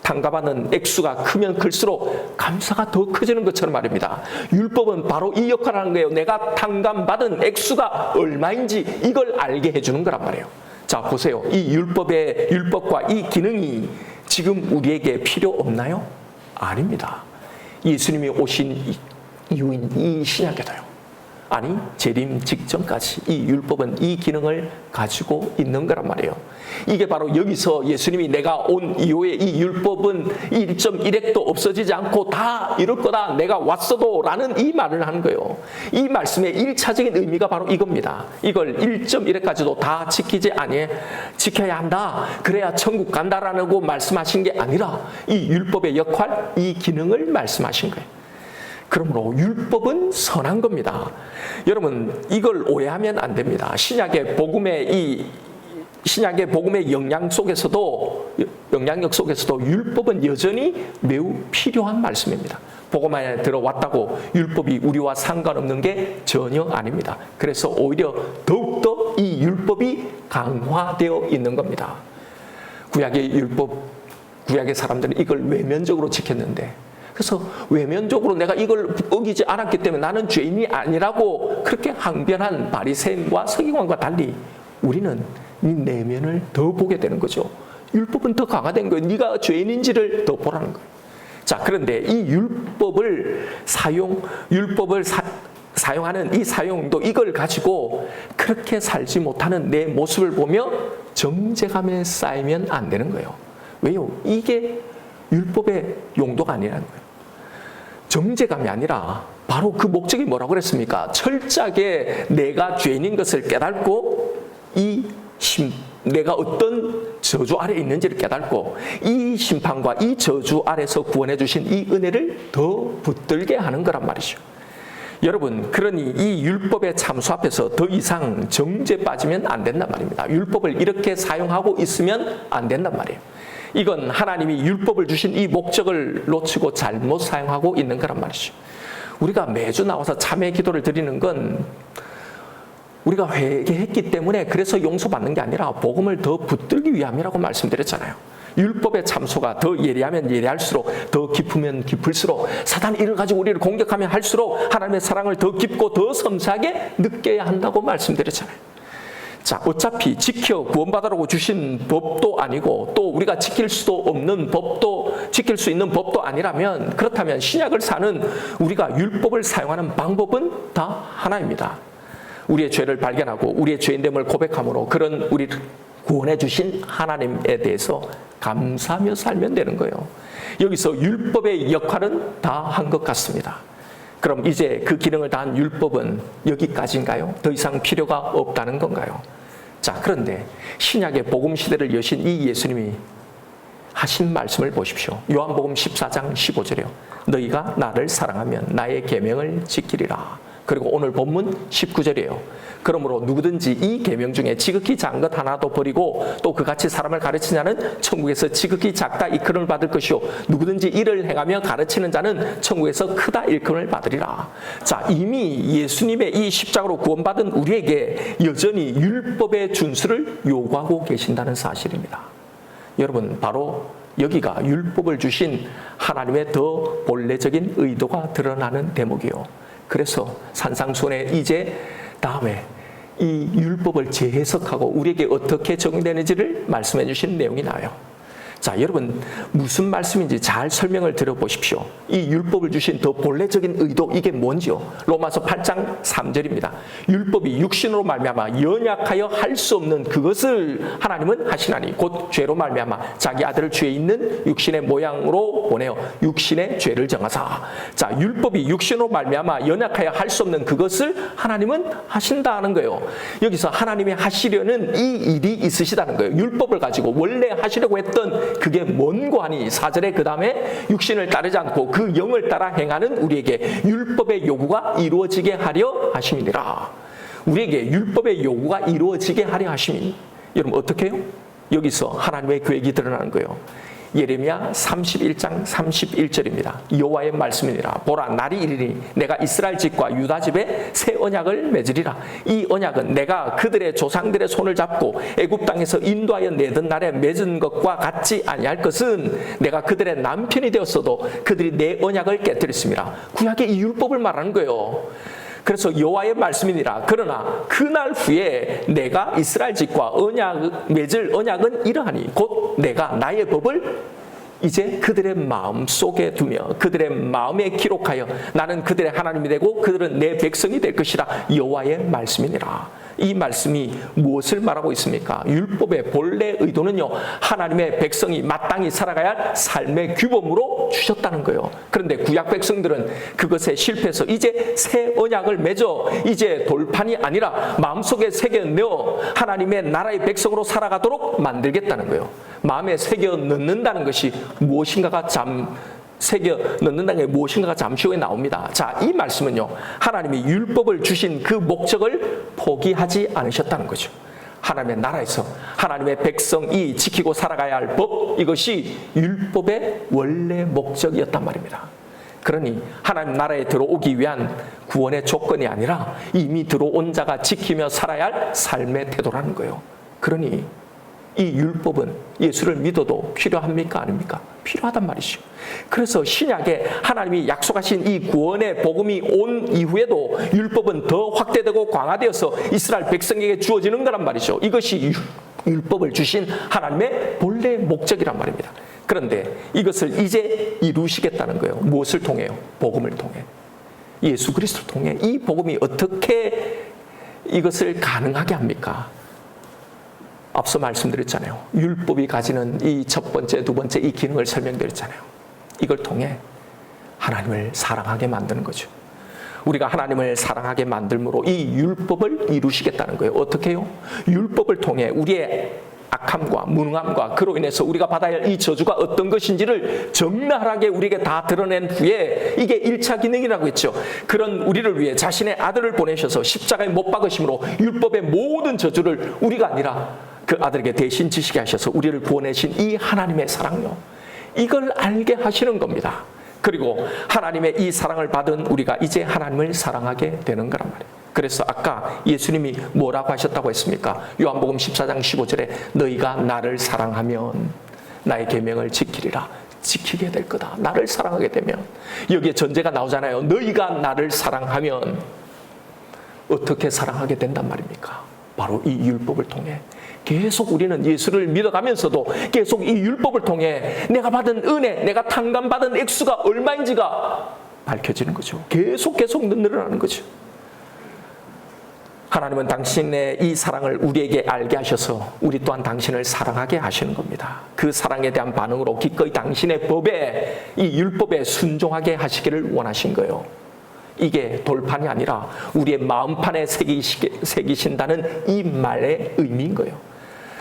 탕감하는 액수가 크면 클수록 감사가 더 커지는 것처럼 말입니다. 율법은 바로 이 역할을 하는 거예요. 내가 탕감받은 액수가 얼마인지 이걸 알게 해주는 거란 말이에요. 자, 보세요. 이 율법과 이 기능이 지금 우리에게 필요 없나요? 아닙니다. 예수님이 오신 이후인 이 신약에도요. 아니, 재림 직전까지 이 율법은 이 기능을 가지고 있는 거란 말이에요. 이게 바로 여기서 예수님이 내가 온 이후에 이 율법은 1.1핵도 없어지지 않고 다 이럴 거다. 내가 왔어도 라는 이 말을 하는 거예요. 이 말씀의 1차적인 의미가 바로 이겁니다. 이걸 1.1핵까지도 다 지켜야 한다. 그래야 천국 간다라고 말씀하신 게 아니라 이 율법의 역할, 이 기능을 말씀하신 거예요. 그러므로 율법은 선한 겁니다. 여러분, 이걸 오해하면 안 됩니다. 신약의 복음의 영향력 속에서도 율법은 여전히 매우 필요한 말씀입니다. 복음 안에 들어왔다고 율법이 우리와 상관없는 게 전혀 아닙니다. 그래서 오히려 더욱더 이 율법이 강화되어 있는 겁니다. 구약의 사람들은 이걸 외면적으로 지켰는데, 그래서 외면적으로 내가 이걸 어기지 않았기 때문에 나는 죄인이 아니라고 그렇게 항변한 바리새인과 서기관과 달리 우리는 이 내면을 더 보게 되는 거죠. 율법은 더 강화된 거예요. 네가 죄인인지를 더 보라는 거예요. 자, 그런데 이 율법을 사용하는 이 사용도 이걸 가지고 그렇게 살지 못하는 내 모습을 보며 정죄감에 쌓이면 안 되는 거예요. 왜요? 이게 율법의 용도가 아니라는 거예요. 정죄감이 아니라 바로 그 목적이 뭐라고 그랬습니까? 철저하게 내가 죄인인 것을 깨닫고 내가 어떤 저주 아래 있는지를 깨닫고 이 심판과 이 저주 아래서 구원해 주신 이 은혜를 더 붙들게 하는 거란 말이죠. 여러분, 그러니 이 율법의 참수 앞에서 더 이상 정죄 빠지면 안 된단 말입니다. 율법을 이렇게 사용하고 있으면 안 된단 말이에요. 이건 하나님이 율법을 주신 이 목적을 놓치고 잘못 사용하고 있는 거란 말이죠. 우리가 매주 나와서 참회 기도를 드리는 건 우리가 회개했기 때문에 그래서 용서받는 게 아니라 복음을 더 붙들기 위함이라고 말씀드렸잖아요. 율법의 참소가 더 예리하면 예리할수록, 더 깊으면 깊을수록, 사단이 이를 가지고 우리를 공격하면 할수록 하나님의 사랑을 더 깊고 더 섬세하게 느껴야 한다고 말씀드렸잖아요. 자, 어차피 지켜 구원받으라고 주신 법도 아니고 또 우리가 지킬 수도 없는 법도, 지킬 수 있는 법도 아니라면, 그렇다면 신약을 사는 우리가 율법을 사용하는 방법은 다 하나입니다. 우리의 죄를 발견하고 우리의 죄인됨을 고백함으로 그런 우리를 구원해 주신 하나님에 대해서 감사하며 살면 되는 거예요. 여기서 율법의 역할은 다 한 것 같습니다. 그럼 이제 그 기능을 다한 율법은 여기까지인가요? 더 이상 필요가 없다는 건가요? 자, 그런데 신약의 복음 시대를 여신 이 예수님이 하신 말씀을 보십시오. 요한복음 14장 15절이요. 너희가 나를 사랑하면 나의 계명을 지키리라. 그리고 오늘 본문 19절이에요. 그러므로 누구든지 이 계명 중에 지극히 작은 것 하나도 버리고 또 그같이 사람을 가르치냐는 천국에서 지극히 작다 일컬음을 받을 것이요 누구든지 이를 행하며 가르치는 자는 천국에서 크다 일컬음을 받으리라. 자, 이미 예수님의 이 십자가로 구원받은 우리에게 여전히 율법의 준수를 요구하고 계신다는 사실입니다. 여러분, 바로 여기가 율법을 주신 하나님의 더 본래적인 의도가 드러나는 대목이요. 그래서 산상수훈에 이제 다음에 이 율법을 재해석하고 우리에게 어떻게 적용되는지를 말씀해 주신 내용이 나와요. 자, 여러분, 무슨 말씀인지 잘 설명을 들어보십시오. 이 율법을 주신 더 본래적인 의도, 이게 뭔지요? 로마서 8장 3절입니다. 율법이 육신으로 말미암아 연약하여 할 수 없는 그것을 하나님은 하시나니 곧 죄로 말미암아 자기 아들을 죄 있는 육신의 모양으로 보내어 육신의 죄를 정하사. 자, 율법이 육신으로 말미암아 연약하여 할 수 없는 그것을 하나님은 하신다는 거예요. 여기서 하나님이 하시려는 이 일이 있으시다는 거예요. 율법을 가지고 원래 하시려고 했던 그게 뭔고 하니 4절에 그 다음에 육신을 따르지 않고 그 영을 따라 행하는 우리에게 율법의 요구가 이루어지게 하려 하심이니라. 우리에게 율법의 요구가 이루어지게 하려 하심이, 여러분 어떻게 해요? 여기서 하나님의 계획이 드러나는 거예요. 예레미야 31장 31절입니다. 여호와의 말씀이니라. 보라, 날이 이르니 내가 이스라엘 집과 유다 집에 새 언약을 맺으리라. 이 언약은 내가 그들의 조상들의 손을 잡고 애굽 땅에서 인도하여 내던 날에 맺은 것과 같지 아니할 것은 내가 그들의 남편이 되었어도 그들이 내 언약을 깨뜨렸습니다. 구약의 이 율법을 말하는 거예요. 그래서 여호와의 말씀이니라. 그러나 그날 후에 내가 이스라엘 집과 맺을 언약은 이러하니 곧 내가 나의 법을 이제 그들의 마음 속에 두며 그들의 마음에 기록하여 나는 그들의 하나님이 되고 그들은 내 백성이 될 것이라. 여호와의 말씀이니라. 이 말씀이 무엇을 말하고 있습니까? 율법의 본래 의도는요, 하나님의 백성이 마땅히 살아가야 할 삶의 규범으로 주셨다는 거예요. 그런데 구약 백성들은 그것에 실패해서 이제 새 언약을 맺어 이제 돌판이 아니라 마음속에 새겨 넣어 하나님의 나라의 백성으로 살아가도록 만들겠다는 거예요. 마음에 새겨 넣는다는 것이 무엇인가가 새겨 넣는다는 게 무엇인가가 잠시 후에 나옵니다. 자, 이 말씀은요, 하나님이 율법을 주신 그 목적을 포기하지 않으셨다는 거죠. 하나님의 나라에서 하나님의 백성이 지키고 살아가야 할 법, 이것이 율법의 원래 목적이었단 말입니다. 그러니 하나님 나라에 들어오기 위한 구원의 조건이 아니라 이미 들어온 자가 지키며 살아야 할 삶의 태도라는 거예요. 그러니 이 율법은 예수를 믿어도 필요합니까? 아닙니까? 필요하단 말이죠. 그래서 신약에 하나님이 약속하신 이 구원의 복음이 온 이후에도 율법은 더 확대되고 강화되어서 이스라엘 백성에게 주어지는 거란 말이죠. 이것이 율법을 주신 하나님의 본래 목적이란 말입니다. 그런데 이것을 이제 이루시겠다는 거예요. 무엇을 통해요? 복음을 통해. 예수 그리스도를 통해. 이 복음이 어떻게 이것을 가능하게 합니까? 앞서 말씀드렸잖아요. 율법이 가지는 이 첫 번째, 두 번째 이 기능을 설명드렸잖아요. 이걸 통해 하나님을 사랑하게 만드는 거죠. 우리가 하나님을 사랑하게 만들므로 이 율법을 이루시겠다는 거예요. 어떻게 해요? 율법을 통해 우리의 악함과 무능함과 그로 인해서 우리가 받아야 할 이 저주가 어떤 것인지를 적나라하게 우리에게 다 드러낸 후에 이게 1차 기능이라고 했죠. 그런 우리를 위해 자신의 아들을 보내셔서 십자가에 못 박으심으로 율법의 모든 저주를 우리가 아니라 그 아들에게 대신 지시게 하셔서 우리를 구원하신 이 하나님의 사랑요. 이걸 알게 하시는 겁니다. 그리고 하나님의 이 사랑을 받은 우리가 이제 하나님을 사랑하게 되는 거란 말이에요. 그래서 아까 예수님이 뭐라고 하셨다고 했습니까? 요한복음 14장 15절에 너희가 나를 사랑하면 나의 계명을 지키리라. 지키게 될 거다. 나를 사랑하게 되면. 여기에 전제가 나오잖아요. 너희가 나를 사랑하면 어떻게 사랑하게 된단 말입니까? 바로 이 율법을 통해. 계속 우리는 예수를 믿어가면서도 계속 이 율법을 통해 내가 받은 은혜, 내가 탕감받은 액수가 얼마인지가 밝혀지는 거죠. 계속 늘어나는 거죠. 하나님은 당신의 이 사랑을 우리에게 알게 하셔서 우리 또한 당신을 사랑하게 하시는 겁니다. 그 사랑에 대한 반응으로 기꺼이 당신의 법에, 이 율법에 순종하게 하시기를 원하신 거예요. 이게 돌판이 아니라 우리의 마음판에 새기신다는 이 말의 의미인 거예요.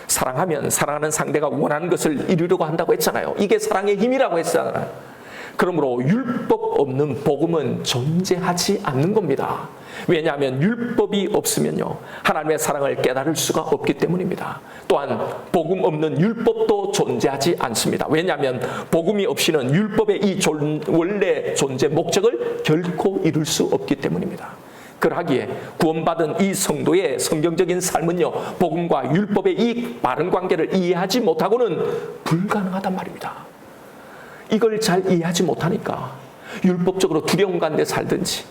사랑하면 사랑하는 상대가 원하는 것을 이루려고 한다고 했잖아요. 이게 사랑의 힘이라고 했잖아요. 그러므로 율법 없는 복음은 존재하지 않는 겁니다. 왜냐하면 율법이 없으면요 하나님의 사랑을 깨달을 수가 없기 때문입니다. 또한 복음 없는 율법도 존재하지 않습니다. 왜냐하면 복음이 없이는 율법의 이 원래 존재 목적을 결코 이룰 수 없기 때문입니다. 그러하기에 구원받은 이 성도의 성경적인 삶은요 복음과 율법의 이 바른 관계를 이해하지 못하고는 불가능하단 말입니다. 이걸 잘 이해하지 못하니까 율법적으로 두려움 가운데 살든지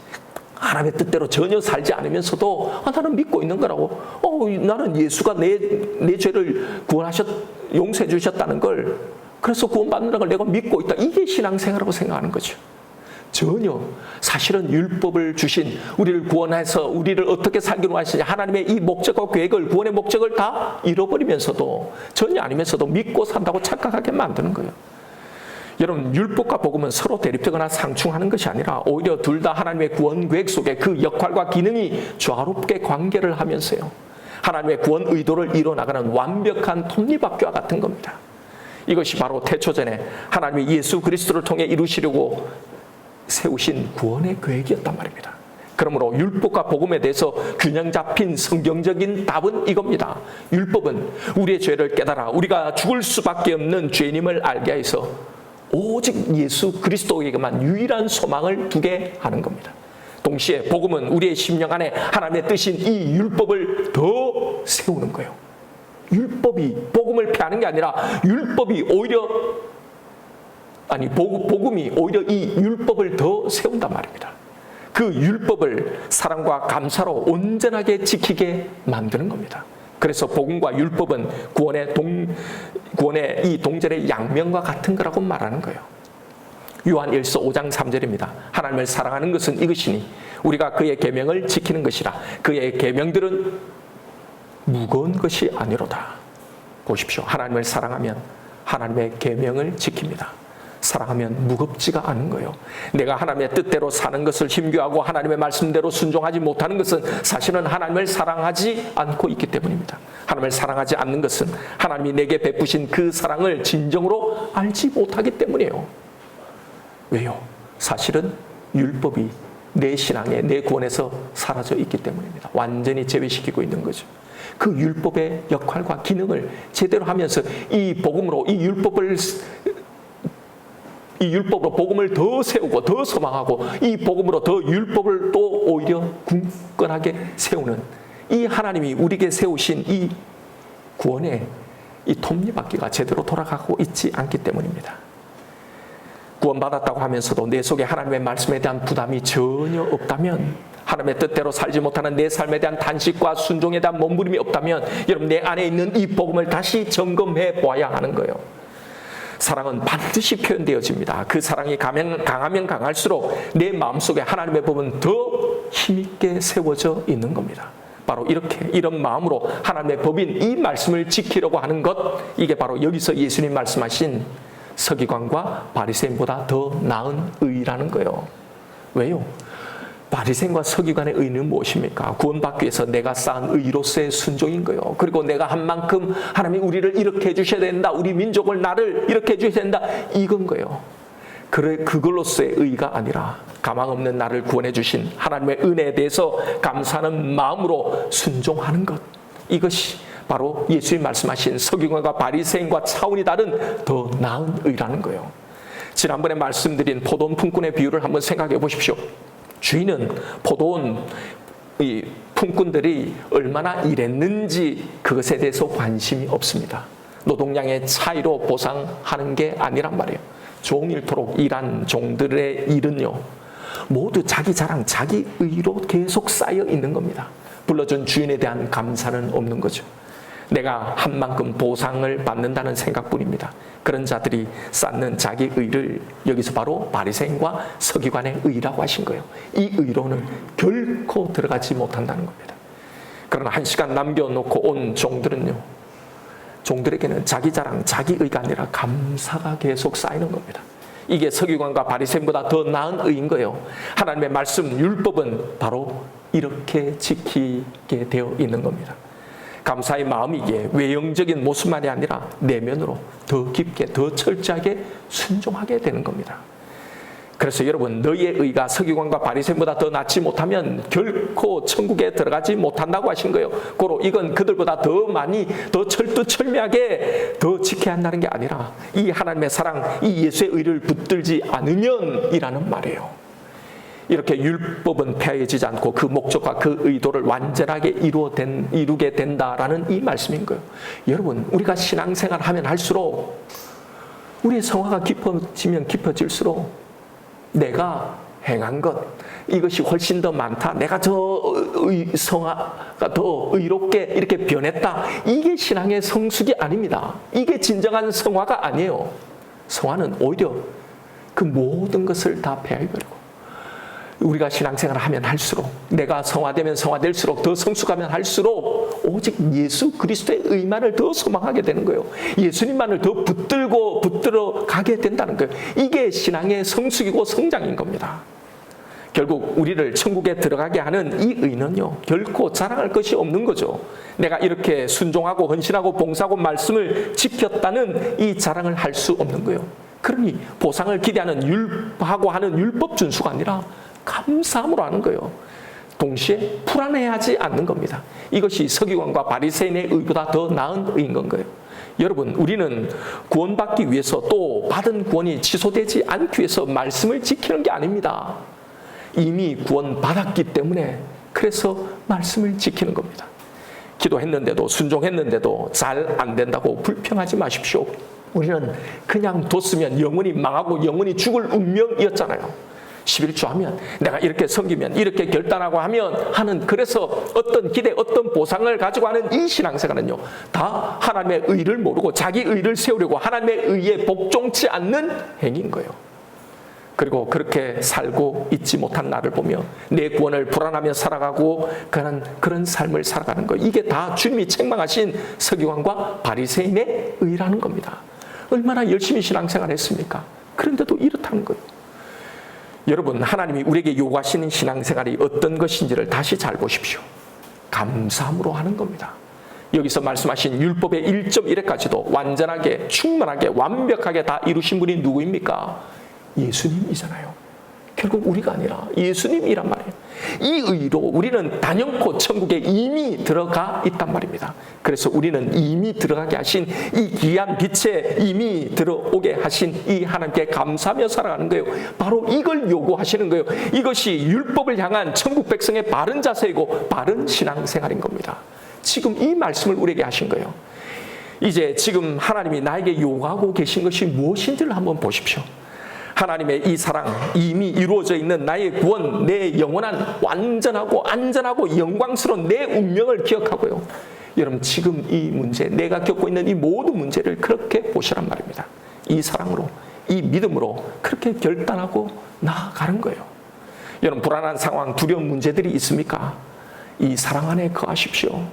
하나님의 뜻대로 전혀 살지 않으면서도 나는 믿고 있는 거라고, 나는 예수가 내 죄를 용서해 주셨다는 걸, 그래서 구원받는다는 걸 내가 믿고 있다. 이게 신앙생활이라고 생각하는 거죠. 전혀 사실은 율법을 주신 우리를 구원해서 우리를 어떻게 살기로 하시냐 하나님의 이 목적과 계획을, 구원의 목적을 다 잃어버리면서도 전혀 아니면서도 믿고 산다고 착각하게 만드는 거예요. 여러분, 율법과 복음은 서로 대립되거나 상충하는 것이 아니라 오히려 둘 다 하나님의 구원 계획 속에 그 역할과 기능이 조화롭게 관계를 하면서요 하나님의 구원 의도를 이뤄나가는 완벽한 톱니바퀴와 같은 겁니다. 이것이 바로 태초전에 하나님의 예수 그리스도를 통해 이루시려고 세우신 구원의 계획이었단 말입니다. 그러므로 율법과 복음에 대해서 균형 잡힌 성경적인 답은 이겁니다. 율법은 우리의 죄를 깨달아 우리가 죽을 수밖에 없는 죄인임을 알게 해서 오직 예수 그리스도에게만 유일한 소망을 두게 하는 겁니다. 동시에 복음은 우리의 심령 안에 하나님의 뜻인 이 율법을 더 세우는 거예요. 율법이 복음을 피하는 게 아니라 복음이 오히려 이 율법을 더 세운단 말입니다. 그 율법을 사랑과 감사로 온전하게 지키게 만드는 겁니다. 그래서 복음과 율법은 구원의 이 동절의 양면과 같은 거라고 말하는 거예요. 요한 1서 5장 3절입니다. 하나님을 사랑하는 것은 이것이니 우리가 그의 계명을 지키는 것이라. 그의 계명들은 무거운 것이 아니로다. 보십시오. 하나님을 사랑하면 하나님의 계명을 지킵니다. 사랑하면 무겁지가 않은 거예요. 내가 하나님의 뜻대로 사는 것을 힘겨워하고 하나님의 말씀대로 순종하지 못하는 것은 사실은 하나님을 사랑하지 않고 있기 때문입니다. 하나님을 사랑하지 않는 것은 하나님이 내게 베푸신 그 사랑을 진정으로 알지 못하기 때문이에요. 왜요? 사실은 율법이 내 신앙에, 내 구원에서 사라져 있기 때문입니다. 완전히 제외시키고 있는 거죠. 그 율법의 역할과 기능을 제대로 하면서 이 복음으로 이 율법을 이 율법으로 복음을 더 세우고 더 소망하고 이 복음으로 더 율법을 또 오히려 굳건하게 세우는 이 하나님이 우리에게 세우신 이 구원의 이 톱니바퀴가 제대로 돌아가고 있지 않기 때문입니다. 구원받았다고 하면서도 내 속에 하나님의 말씀에 대한 부담이 전혀 없다면, 하나님의 뜻대로 살지 못하는 내 삶에 대한 단식과 순종에 대한 몸부림이 없다면, 여러분 내 안에 있는 이 복음을 다시 점검해 보아야 하는 거예요. 사랑은 반드시 표현되어집니다. 그 사랑이 강하면 강할수록 내 마음속에 하나님의 법은 더 힘있게 세워져 있는 겁니다. 바로 이런 마음으로 하나님의 법인 이 말씀을 지키려고 하는 것, 이게 바로 여기서 예수님 말씀하신 서기관과 바리새인보다 더 나은 의라는 거예요. 왜요? 바리새인과 서기관의 의는 무엇입니까? 구원받기 위해서 내가 쌓은 의로서의 순종인 거예요. 그리고 내가 한 만큼 하나님이 우리를 이렇게 해주셔야 된다, 우리 민족을 나를 이렇게 해주셔야 된다, 이건 거예요. 그걸로서의 의가 아니라 가망 없는 나를 구원해 주신 하나님의 은혜에 대해서 감사하는 마음으로 순종하는 것, 이것이 바로 예수님 말씀하신 서기관과 바리새인과 차원이 다른 더 나은 의라는 거예요. 지난번에 말씀드린 포도원 품꾼의 비유를 한번 생각해 보십시오. 주인은 포도원 이 품꾼들이 얼마나 일했는지 그것에 대해서 관심이 없습니다. 노동량의 차이로 보상하는 게 아니란 말이에요. 종일토록 일한 종들의 일은요, 모두 자기 자랑, 자기 의로 계속 쌓여 있는 겁니다. 불러준 주인에 대한 감사는 없는 거죠. 내가 한 만큼 보상을 받는다는 생각뿐입니다. 그런 자들이 쌓는 자기 의를 여기서 바로 바리새인과 서기관의 의라고 하신 거예요. 이 의로는 결코 들어가지 못한다는 겁니다. 그러나 1시간 남겨놓고 온 종들은요, 종들에게는 자기 자랑, 자기 의가 아니라 감사가 계속 쌓이는 겁니다. 이게 서기관과 바리새인보다 더 나은 의인 거예요. 하나님의 말씀, 율법은 바로 이렇게 지키게 되어 있는 겁니다. 감사의 마음이기에 외형적인 모습만이 아니라 내면으로 더 깊게, 더 철저하게 순종하게 되는 겁니다. 그래서 여러분, 너희의 의가 서기관과 바리새인보다 더 낫지 못하면 결코 천국에 들어가지 못한다고 하신 거예요. 고로 이건 그들보다 더 많이, 더 철두철미하게 더 지켜야 한다는 게 아니라 이 하나님의 사랑, 이 예수의 의를 붙들지 않으면 이라는 말이에요. 이렇게 율법은 폐해지지 않고 그 목적과 그 의도를 완전하게 이루게 된다라는 이 말씀인 거예요. 여러분, 우리가 신앙생활 하면 할수록 우리의 성화가 깊어지면 깊어질수록 내가 행한 것, 이것이 훨씬 더 많다, 내가 성화가 더 의롭게 이렇게 변했다, 이게 신앙의 성숙이 아닙니다. 이게 진정한 성화가 아니에요. 성화는 오히려 그 모든 것을 다 폐해버리고, 우리가 신앙생활을 하면 할수록, 내가 성화되면 성화될수록, 더 성숙하면 할수록 오직 예수 그리스도의 의만을 더 소망하게 되는 거예요. 예수님만을 더 붙들어 가게 된다는 거예요. 이게 신앙의 성숙이고 성장인 겁니다. 결국 우리를 천국에 들어가게 하는 이 의는요, 결코 자랑할 것이 없는 거죠. 내가 이렇게 순종하고 헌신하고 봉사하고 말씀을 지켰다는 이 자랑을 할 수 없는 거예요. 그러니 보상을 기대하는 율하고 하는 율법 준수가 아니라 감사함으로 하는 거예요. 동시에 불안해하지 않는 겁니다. 이것이 서기관과 바리새인의 의보다 더 나은 의인 건 거예요. 여러분, 우리는 구원받기 위해서, 또 받은 구원이 취소되지 않기 위해서 말씀을 지키는 게 아닙니다. 이미 구원받았기 때문에 그래서 말씀을 지키는 겁니다. 기도했는데도, 순종했는데도 잘 안 된다고 불평하지 마십시오. 우리는 그냥 뒀으면 영원히 망하고 영원히 죽을 운명이었잖아요. 11조 하면, 내가 이렇게 섬기면, 이렇게 결단하고 하면 그래서 어떤 기대, 어떤 보상을 가지고 하는 이 신앙생활은요, 다 하나님의 의를 모르고 자기 의를 세우려고 하나님의 의에 복종치 않는 행위인 거예요. 그리고 그렇게 살고 있지 못한 나를 보며 내 구원을 불안하며 살아가고 그런 삶을 살아가는 거예요. 이게 다 주님이 책망하신 서기관과 바리새인의 의라는 겁니다. 얼마나 열심히 신앙생활을 했습니까? 그런데도 이렇다는 거예요. 여러분, 하나님이 우리에게 요구하시는 신앙생활이 어떤 것인지를 다시 잘 보십시오. 감사함으로 하는 겁니다. 여기서 말씀하신 율법의 1.1회까지도 완전하게, 충만하게, 완벽하게 다 이루신 분이 누구입니까? 예수님이잖아요. 결국 우리가 아니라 예수님이란 말이에요. 이 의로 우리는 단연코 천국에 이미 들어가 있단 말입니다. 그래서 우리는 이미 들어가게 하신 이 귀한 빛에 이미 들어오게 하신 이 하나님께 감사하며 살아가는 거예요. 바로 이걸 요구하시는 거예요. 이것이 율법을 향한 천국 백성의 바른 자세이고 바른 신앙생활인 겁니다. 지금 이 말씀을 우리에게 하신 거예요. 이제 지금 하나님이 나에게 요구하고 계신 것이 무엇인지를 한번 보십시오. 하나님의 이 사랑, 이미 이루어져 있는 나의 구원, 내 영원한 완전하고 안전하고 영광스러운 내 운명을 기억하고요. 여러분 지금 이 문제, 내가 겪고 있는 이 모든 문제를 그렇게 보시란 말입니다. 이 사랑으로, 이 믿음으로 그렇게 결단하고 나아가는 거예요. 여러분 불안한 상황, 두려운 문제들이 있습니까? 이 사랑 안에 거하십시오.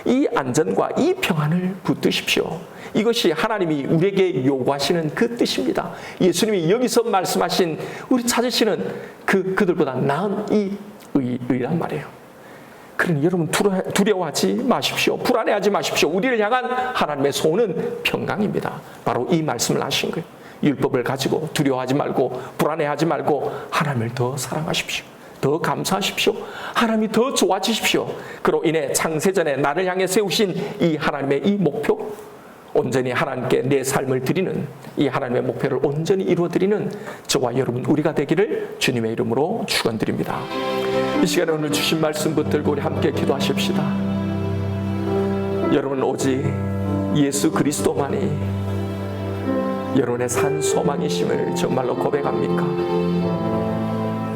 이 안전과 이 평안을 붙드십시오. 이것이 하나님이 우리에게 요구하시는 그 뜻입니다. 예수님이 여기서 말씀하신 우리 찾으시는 그들보다 나은 이 의란 말이에요. 그러니 여러분 두려워하지 마십시오. 불안해하지 마십시오. 우리를 향한 하나님의 소원은 평강입니다. 바로 이 말씀을 하신 거예요. 율법을 가지고 두려워하지 말고 불안해하지 말고 하나님을 더 사랑하십시오. 더 감사하십시오. 하나님이 더 좋아지십시오. 그로 인해 창세전에 나를 향해 세우신 이 하나님의 이 목표, 온전히 하나님께 내 삶을 드리는 이 하나님의 목표를 온전히 이루어드리는 저와 여러분 우리가 되기를 주님의 이름으로 축원드립니다. 이 시간에 오늘 주신 말씀 붙들고 우리 함께 기도하십시다. 여러분 오직 예수 그리스도만이 여러분의 산 소망이심을 정말로 고백합니까?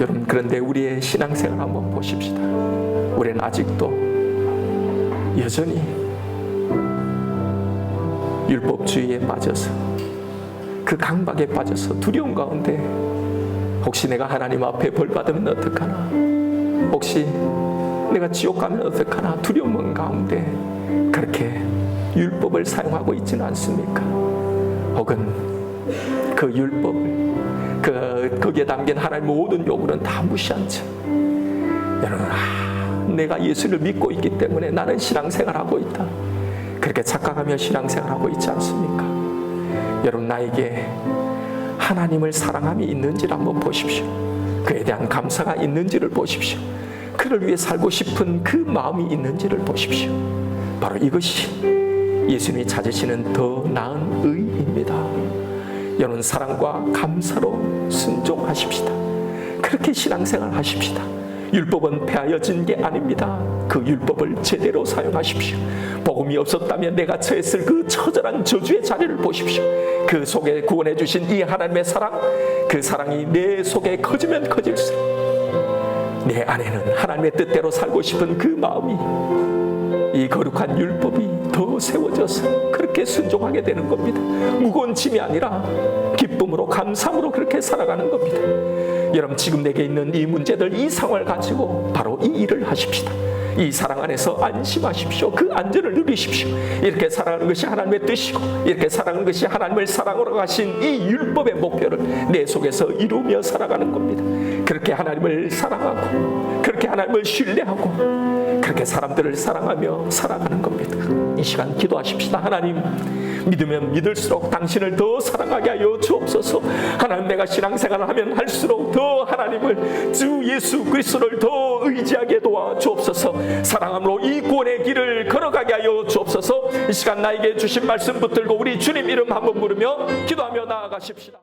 여러분 그런데 우리의 신앙생활 한번 보십시다. 우리는 아직도 여전히 율법주의에 빠져서 그 강박에 빠져서 두려움 가운데 혹시 내가 하나님 앞에 벌 받으면 어떡하나, 혹시 내가 지옥 가면 어떡하나 두려움 가운데 그렇게 율법을 사용하고 있지는 않습니까? 혹은 그 율법을 거기에 담긴 하나님의 모든 요구는 다 무시한 채 여러분 내가 예수를 믿고 있기 때문에 나는 신앙생활하고 있다, 그렇게 착각하며 신앙생활하고 있지 않습니까? 여러분 나에게 하나님을 사랑함이 있는지를 한번 보십시오. 그에 대한 감사가 있는지를 보십시오. 그를 위해 살고 싶은 그 마음이 있는지를 보십시오. 바로 이것이 예수님이 찾으시는 더 나은 의입니다. 여러분 사랑과 감사로 순종하십시다. 그렇게 신앙생활 하십시다. 율법은 폐하여진 게 아닙니다. 그 율법을 제대로 사용하십시오. 복음이 없었다면 내가 처했을 그 처절한 저주의 자리를 보십시오. 그 속에 구원해 주신 이 하나님의 사랑, 그 사랑이 내 속에 커지면 커질수록 내 안에는 하나님의 뜻대로 살고 싶은 그 마음이 이 거룩한 율법이 더 세워져서 그렇게 순종하게 되는 겁니다. 무거운 짐이 아니라 기쁨으로 감사함으로 그렇게 살아가는 겁니다. 여러분 지금 내게 있는 이 문제들, 이 상황을 가지고 바로 이 일을 하십시다. 이 사랑 안에서 안심하십시오. 그 안전을 누리십시오. 이렇게 살아가는 것이 하나님의 뜻이고, 이렇게 살아가는 것이 하나님을 사랑으로 가신 이 율법의 목표를 내 속에서 이루며 살아가는 겁니다. 그렇게 하나님을 사랑하고, 그렇게 하나님을 신뢰하고, 그렇게 사람들을 사랑하며 살아가는 겁니다. 이 시간 기도하십시다. 하나님, 믿으면 믿을수록 당신을 더 사랑하게 하여 주옵소서. 하나님, 내가 신앙생활을 하면 할수록 더 하나님을, 주 예수 그리스도를 더 의지하게 도와 주옵소서. 사랑함으로 이 구원의 길을 걸어가게 하여 주옵소서. 이 시간 나에게 주신 말씀 붙들고 우리 주님 이름 한번 부르며 기도하며 나아가십시다.